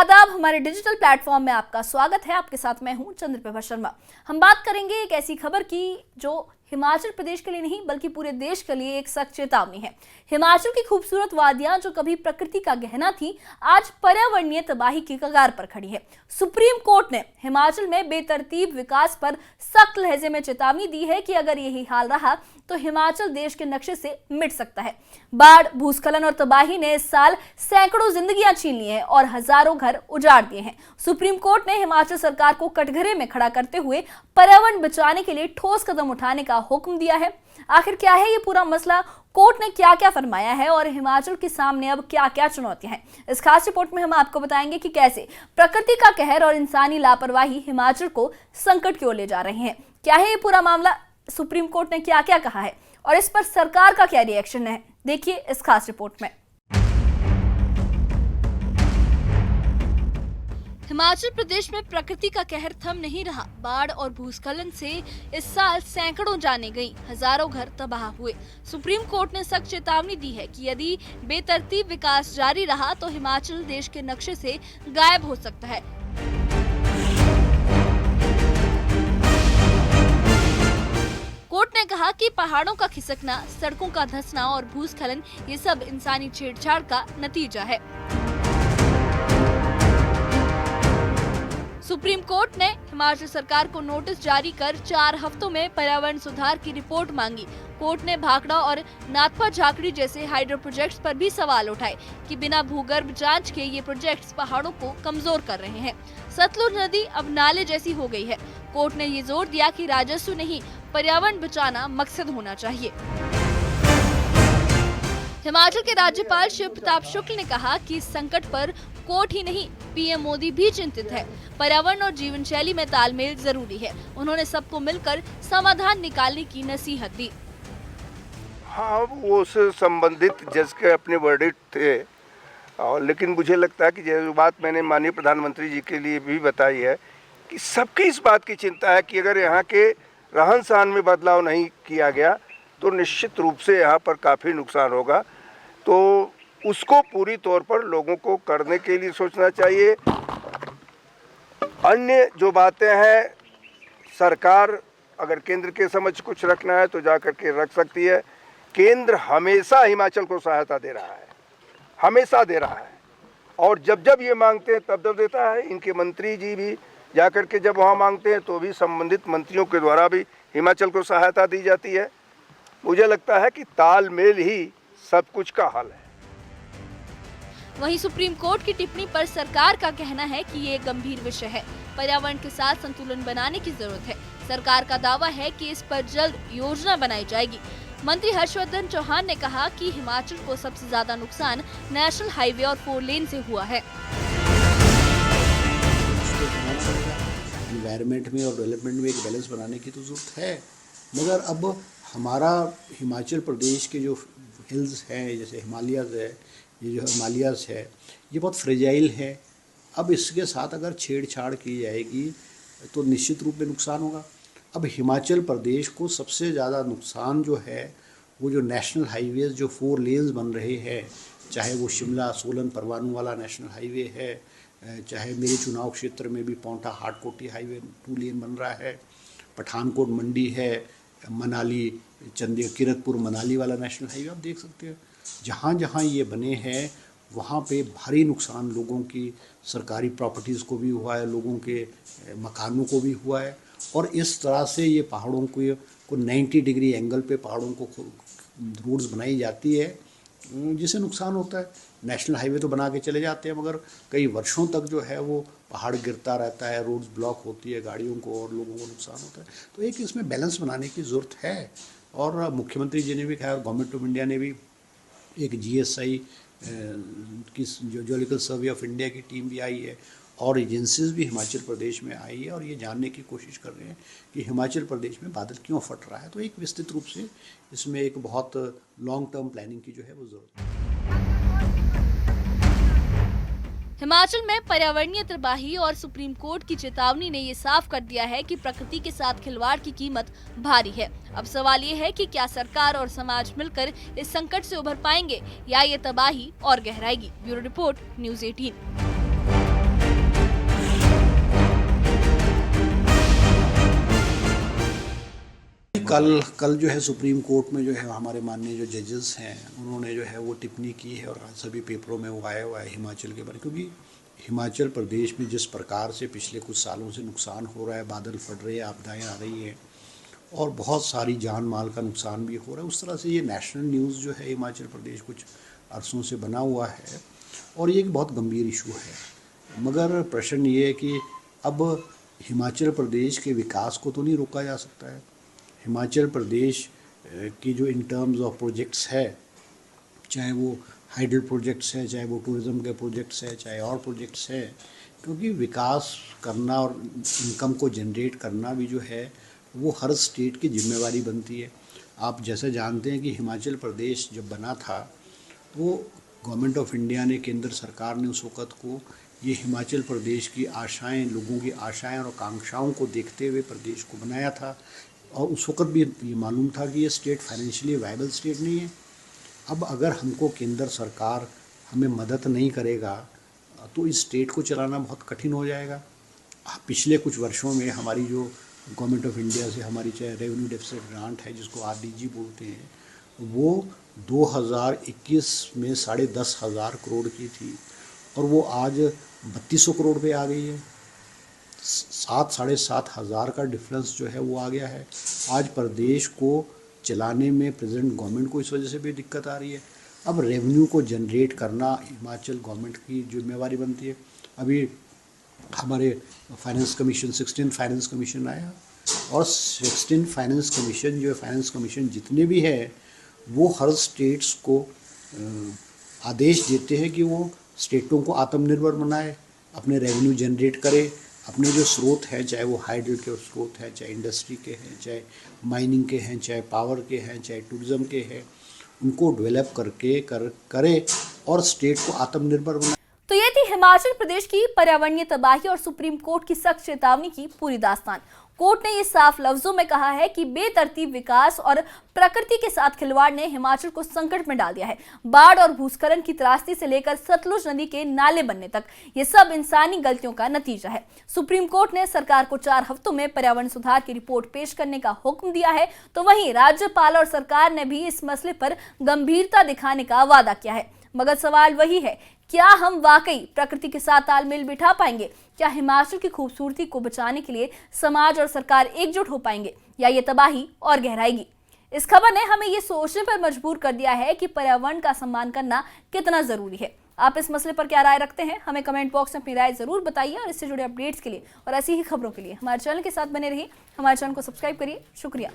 आदाब, हमारे digital platform में आपका स्वागत है। आपके साथ मैं हूं चंद्रप्रभा शर्मा। हम बात करेंगे एक ऐसी खबर की जो हिमाचल प्रदेश के लिए नहीं बल्कि पूरे देश के लिए एक सख्त चेतावनी है। हिमाचल की खूबसूरत वादियां जो कभी प्रकृति का गहना थी, आज पर्यावरणीय तबाही की कगार पर खड़ी है। सुप्रीम कोर्ट ने हिमाचल में बेतरतीब विकास पर सख्त लहजे में चेतावनी दी है कि अगर यही हाल रहा तो हिमाचल देश के नक्शे से मिट सकता है। बाढ़, भूस्खलन और तबाही ने इस साल सैकड़ों जिंदगियां छीन ली हैं और हजारों घर उजाड़ दिए हैं। सुप्रीम कोर्ट ने हिमाचल सरकार को कटघरे में खड़ा करते हुए पर्यावरण बचाने के लिए ठोस कदम उठाने का हुक्म दिया है। आखिर क्या है ये पूरा मसला, कोर्ट ने क्या क्या फरमाया है और हिमाचल के सामने अब क्या क्या चुनौतियां हैं, इस खास रिपोर्ट में हम आपको बताएंगे कि कैसे प्रकृति का कहर और इंसानी लापरवाही हिमाचल को संकट की ओर ले जा रहे हैं। क्या है ये पूरा मामला, सुप्रीम कोर्ट ने क्या क्या कहा है और इस पर सरकार का क्या रिएक्शन है, देखिए इस खास रिपोर्ट में। हिमाचल प्रदेश में प्रकृति का कहर थम नहीं रहा। बाढ़ और भूस्खलन से इस साल सैकड़ों जानें गईं, हजारों घर तबाह हुए। सुप्रीम कोर्ट ने सख्त चेतावनी दी है कि यदि बेतरतीब विकास जारी रहा तो हिमाचल देश के नक्शे से गायब हो सकता है। कोर्ट ने कहा कि पहाड़ों का खिसकना, सड़कों का धंसना और भूस्खलन ये सब इंसानी छेड़छाड़ का नतीजा है। सुप्रीम कोर्ट ने हिमाचल सरकार को नोटिस जारी कर 4 हफ्तों में पर्यावरण सुधार की रिपोर्ट मांगी। कोर्ट ने भाखड़ा और नाथपा झाकड़ी जैसे हाइड्रो प्रोजेक्ट्स पर भी सवाल उठाए कि बिना भूगर्भ जांच के ये प्रोजेक्ट्स पहाड़ों को कमजोर कर रहे हैं। सतलुज नदी अब नाले जैसी हो गई है। कोर्ट ने ये जोर दिया कि राजस्व नहीं, पर्यावरण बचाना मकसद होना चाहिए। हिमाचल के राज्यपाल शिव प्रताप शुक्ल ने कहा कि इस संकट पर कोर्ट ही नहीं, पीएम मोदी भी चिंतित है। पर्यावरण और जीवन शैली में तालमेल जरूरी है। उन्होंने सबको मिलकर समाधान निकालने की नसीहत दी। हाँ, वो उससे संबंधित जज के अपने वर्डिक्ट थे, और लेकिन मुझे लगता है कि जो बात मैंने माननीय प्रधानमंत्री जी के लिए भी बताई है कि सबकी इस बात की चिंता है कि अगर यहाँ के रहन सहन में बदलाव नहीं किया गया तो निश्चित रूप से यहाँ पर काफ़ी नुकसान होगा। तो उसको पूरी तौर पर लोगों को करने के लिए सोचना चाहिए। अन्य जो बातें हैं, सरकार अगर केंद्र के समझ कुछ रखना है तो जा कर के रख सकती है। केंद्र हमेशा हिमाचल को सहायता दे रहा है, हमेशा दे रहा है, और जब जब ये मांगते हैं तब तब देता है। इनके मंत्री जी भी जा कर के जब वहाँ मांगते हैं तो भी संबंधित मंत्रियों के द्वारा भी हिमाचल को सहायता दी जाती है। मुझे लगता है कि तालमेल ही सब कुछ का हल है। वहीं सुप्रीम कोर्ट की टिप्पणी पर सरकार का कहना है कि ये गंभीर विषय है, पर्यावरण के साथ संतुलन बनाने की जरूरत है। सरकार का दावा है कि इस पर जल्द योजना बनाई जाएगी। मंत्री हर्षवर्धन चौहान ने कहा कि हिमाचल को सबसे ज्यादा नुकसान नेशनल हाईवे और 4 लेन से हुआ है। एनवायरनमेंट में और डेवलपमेंट में एक बैलेंस बनाने की तो जरूरत है, मगर अब हमारा हिमाचल प्रदेश के जो हिल्स हैं, जैसे हिमालयाज़ है, ये जो हिमालयाज़ है, ये बहुत फ्रेजाइल है। अब इसके साथ अगर छेड़छाड़ की जाएगी तो निश्चित रूप में नुकसान होगा। अब हिमाचल प्रदेश को सबसे ज़्यादा नुकसान जो है वो जो नेशनल हाईवेज़ जो 4 लेन्स बन रहे हैं, चाहे वो शिमला सोलन परवाणू वाला नेशनल हाईवे है, चाहे मेरे चुनाव क्षेत्र में भी पौंटा हाटकोटी हाईवे 2 लेन बन रहा है, पठानकोट मंडी है, मनाली किरतपुर मनाली वाला नेशनल हाईवे आप देख सकते हो। जहाँ जहाँ ये बने हैं वहाँ पे भारी नुकसान लोगों की सरकारी प्रॉपर्टीज़ को भी हुआ है, लोगों के मकानों को भी हुआ है, और इस तरह से ये पहाड़ों को 90 डिग्री एंगल पे पहाड़ों को रोड्स बनाई जाती है जिससे नुकसान होता है। नेशनल हाईवे तो बना के चले जाते हैं, मगर कई वर्षों तक जो है वो पहाड़ गिरता रहता है, रोड्स ब्लॉक होती है, गाड़ियों को और लोगों को नुकसान होता है। तो एक इसमें बैलेंस बनाने की ज़रूरत है, और मुख्यमंत्री जी ने भी कहा और गवर्नमेंट ऑफ इंडिया ने भी एक GSI की जियोलॉजिकल सर्वे ऑफ इंडिया की टीम भी आई है, और एजेंसीज भी हिमाचल प्रदेश में आई है, और ये जानने की कोशिश कर रहे हैं कि हिमाचल प्रदेश में बादल क्यों फट रहा है। तो एक विस्तृत रूप से इसमें एक बहुत लॉन्ग टर्म प्लानिंग की जो है वो ज़रूरत है। हिमाचल में पर्यावरणीय तबाही और सुप्रीम कोर्ट की चेतावनी ने ये साफ कर दिया है कि प्रकृति के साथ खिलवाड़ की कीमत भारी है। अब सवाल ये है कि क्या सरकार और समाज मिलकर इस संकट से उभर पाएंगे या ये तबाही और गहराएगी। Bureau report, news 18। कल जो है सुप्रीम कोर्ट में जो है हमारे माननीय जो जजेस हैं उन्होंने जो है वो टिप्पणी की है और सभी पेपरों में वो आया हुआ है हिमाचल के बारे में, क्योंकि हिमाचल प्रदेश में जिस प्रकार से पिछले कुछ सालों से नुकसान हो रहा है, बादल फट रहे हैं, आपदाएँ आ रही हैं और बहुत सारी जान माल का नुकसान भी हो रहा है, उस तरह से ये नेशनल न्यूज़ जो है हिमाचल प्रदेश कुछ अरसों से बना हुआ है और ये एक बहुत गंभीर इशू है। मगर प्रश्न ये है कि अब हिमाचल प्रदेश के विकास को तो नहीं रोका जा सकता है। हिमाचल प्रदेश की जो इन टर्म्स ऑफ प्रोजेक्ट्स है, चाहे वो हाइडल प्रोजेक्ट्स है, चाहे वो टूरिज़्म के प्रोजेक्ट्स है, चाहे और प्रोजेक्ट्स है, क्योंकि विकास करना और इनकम को जनरेट करना भी जो है वो हर स्टेट की जिम्मेवारी बनती है। आप जैसे जानते हैं कि हिमाचल प्रदेश जब बना था वो गवर्नमेंट ऑफ इंडिया ने, केंद्र सरकार ने उस वक़्त को ये हिमाचल प्रदेश की आशाएं, लोगों की आशाएं और आकांक्षाओं को देखते हुए प्रदेश को बनाया था और उस वक़्त भी ये मालूम था कि ये स्टेट फाइनेंशियली वायबल स्टेट नहीं है। अब अगर हमको केंद्र सरकार हमें मदद नहीं करेगा तो इस स्टेट को चलाना बहुत कठिन हो जाएगा। पिछले कुछ वर्षों में हमारी जो गवर्नमेंट ऑफ इंडिया से हमारी चाहे रेवेन्यू डेफिसिट ग्रांट है जिसको RDG बोलते हैं, वो 2021 में 10,500 करोड़ की थी और वो आज 3200 करोड़ पे आ गई है। 7,500 का डिफरेंस जो है वो आ गया है। आज प्रदेश को चलाने में प्रेजेंट गवर्नमेंट को इस वजह से भी दिक्कत आ रही है। अब रेवेन्यू को जनरेट करना हिमाचल गवर्नमेंट की जिम्मेवारी बनती है। अभी हमारे फाइनेंस कमीशन 16 फाइनेंस कमीशन आया और 16 फाइनेंस कमीशन जो है, फाइनेंस कमीशन जितने भी है वो हर स्टेट्स को आदेश देते हैं कि वो स्टेटों को आत्मनिर्भर बनाए, अपने रेवेन्यू जनरेट करे, अपने जो स्रोत हैं, चाहे वो हाइडल के स्रोत हैं, चाहे इंडस्ट्री के हैं, चाहे माइनिंग के हैं, चाहे पावर के हैं, चाहे टूरिज़्म के हैं, उनको डेवलप करके करे और स्टेट को आत्मनिर्भर बनाए। तो ये थी हिमाचल प्रदेश की पर्यावरणीय तबाही और सुप्रीम कोर्ट की सख्त चेतावनी की पूरी दास्तान। कोर्ट ने ये साफ लफ्जों में कहा है कि बेतरतीब विकास और प्रकृति के साथ खिलवाड़ ने हिमाचल को संकट में डाल दिया है। बाढ़ और भूस्खलन की त्रासदी से लेकर सतलुज नदी के नाले बनने तक ये सब इंसानी गलतियों का नतीजा है। सुप्रीम कोर्ट ने सरकार को 4 हफ्तों में पर्यावरण सुधार की रिपोर्ट पेश करने का हुक्म दिया है, तो वहीं राज्यपाल और सरकार ने भी इस मसले पर गंभीरता दिखाने का वादा किया है। मगर सवाल वही है, क्या हम वाकई प्रकृति के साथ तालमेल बिठा पाएंगे? क्या हिमाचल की खूबसूरती को बचाने के लिए समाज और सरकार एकजुट हो पाएंगे या ये तबाही और गहराएगी? इस खबर ने हमें ये सोचने पर मजबूर कर दिया है कि पर्यावरण का सम्मान करना कितना जरूरी है। आप इस मसले पर क्या राय रखते हैं? हमें कमेंट बॉक्स में अपनी राय जरूर बताइए और इससे जुड़े अपडेट्स के लिए और ऐसी ही खबरों के लिए हमारे चैनल के साथ बने रहिए। हमारे चैनल को सब्सक्राइब करिए। शुक्रिया।